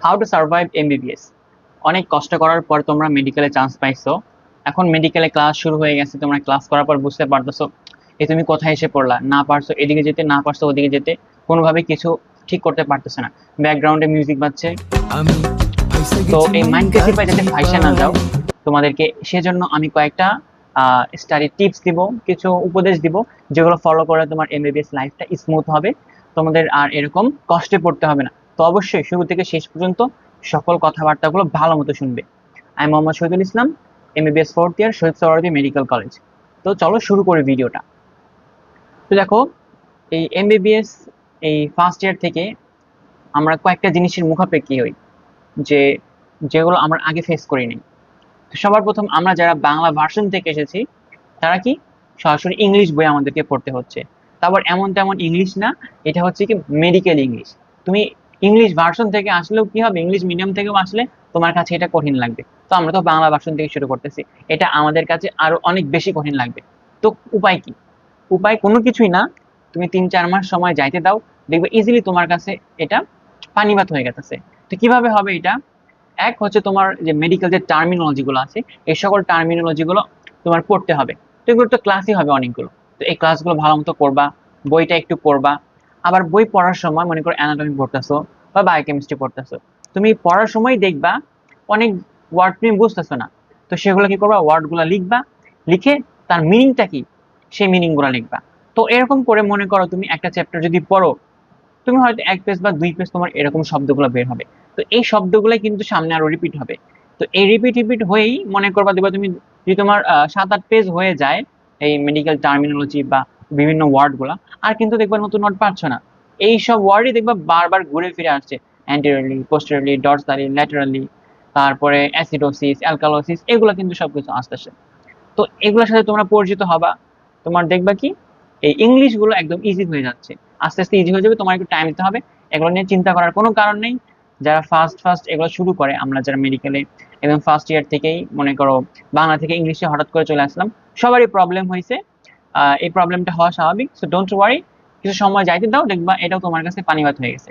How to survive MBBS. অনেক কষ্ট করার পর তোমরা মেডিকেলে চান্স পাইছো। এখন মেডিকেলে ক্লাস শুরু হয়ে গেছে, তোমরা ক্লাস করার পর বুঝতে পারতেছো তুমি কোথায় এসে পড়লা, না পারছো এদিকে যেতে, না পারছো ওদিকে যেতে, কোনোভাবে কিছু ঠিক করতে পারতেছে না। ব্যাকগ্রাউন্ডে মিউজিক বাজছে। তো এই মাইন্ডকে চিপায় যাতে ফাইসা না যাও তোমাদেরকে, সেজন্য আমি কয়েকটা স্টাডি টিপস দিব, কিছু উপদেশ দিব, যেগুলো ফলো করে তোমার এমবিবিএস লাইফটা স্মুথ হবে, তোমাদের আর এরকম কষ্টে পড়তে হবে না। তো অবশ্যই শুরু থেকে শেষ পর্যন্ত সকল কথাবার্তাগুলো ভালো মতো শুনবে। আমি Mohammad Shahidul Islam, MBBS fourth year, Shaheed Suhrawardy medical college. তো চলো শুরু করি ভিডিওটা। তো দেখো, এই এমবিবিএস এই ফার্স্ট ইয়ার থেকে আমরা কয়েকটা জিনিসের মুখাপেক্ষি হই, যে যেগুলো আমরা আগে ফেস করিনি। তো সবার প্রথম, আমরা যারা বাংলা ভার্সন থেকে এসেছি তারা কি সরাসরি ইংলিশ বই আমাদেরকে পড়তে হচ্ছে। তারপর এমন তেমন ইংলিশ না, এটা হচ্ছে কি মেডিকেল ইংলিশ। তুমি ইংলিশ ভার্সন থেকে আসলেও কি হবে, ইংলিশ মিডিয়াম থেকেও আসলে তোমার কাছে এটা কঠিন লাগবে। তো আমরা তো বাংলা ভার্সন থেকে শুরু করতেছি, এটা আমাদের কাছে আরো অনেক বেশি কঠিন লাগবে। তো উপায় কি? উপায় কোনো কিছুই না, তুমি 3-4 মাস সময় যাইতে দাও, দেখবে ইজিলি তোমার কাছে এটা পানিবাত হয়ে গেছে। তো কিভাবে হবে এটা? এক হচ্ছে তোমার যে মেডিকেল যে টার্মিনোলজি গুলো আছে, এই সকল টার্মিনোলজি গুলো তোমার পড়তে হবে। তো এগুলো তো ক্লাসই হবে অনেকগুলো। তো এই ক্লাসগুলো ভালো মতো করবা, বইটা একটু পড়বা। আবার বই পড়ার সময় মনে করো অ্যানাটমি পড়তেছো বা বায়োকেমিস্ট্রি পড়তেছো, তুমি পড়ার সময় দেখবা অনেক ওয়ার্ড তুমি বুঝতেছো না। তো সেগুলো কি করবা, ওয়ার্ড গুলা লিখবা, লিখে তার মিনিংটা কি সেই মিনিং গুলা লিখবা। তো এরকম করে মনে করো তুমি একটা চ্যাপ্টার যদি পড়ো, তুমি হয়তো 1 পেজ বা 2 পেজ তোমার এরকম শব্দগুলো বের হবে। তো এই শব্দগুলো কিন্তু সামনে আরো রিপিট হবে। তো এই রিপিট হয়েই মনে করবা দিবা তুমি, যদি তোমার 7-8 পেজ হয়ে যায় এই মেডিকেল টার্মিনোলজি বা বিভিন্ন ওয়ার্ড গুলা, আর কিন্তু দেখবা নতুন ওয়ার্ড পাচ্ছ না। এই সব ওয়ার্ডই দেখবা বারবার ঘুরে ফিরে আসছে, অ্যান্টেরিয়রলি, পোস্টেরিয়রলি, ডরসালি, ল্যাটারালি, তারপরে অ্যাসিডোসিস, অ্যালকালোসিস, এগুলো কিন্তু সবকিছু আসতেছে। তো এগুলোর সাথে তোমরা পরিচিত হবা, তোমার দেখবা কি এই ইংলিশ গুলো একদম ইজি হয়ে যাচ্ছে। আস্তে আস্তে ইজি হয়ে যাবে, তোমার একটু টাইম দিতে হবে। এগুলো নিয়ে চিন্তা করার কোনো কারণ নেই। যারা ফার্স্ট ফার্স্ট এগুলো শুরু করে, আমরা যারা মেডিকেলে একদম ফার্স্ট ইয়ার থেকেই মনে করো বাংলা থেকে ইংলিশে হঠাৎ করে চলে আসলাম, সবারই প্রবলেম হয়েছে। এই প্রবলেমটা হওয়া স্বাভাবিক, সো ডোন্ট ওয়ারি। কিছু সময় যাইতে দাও, দেখবা এটাও তোমার কাছে পানিবাত হয়ে গেছে।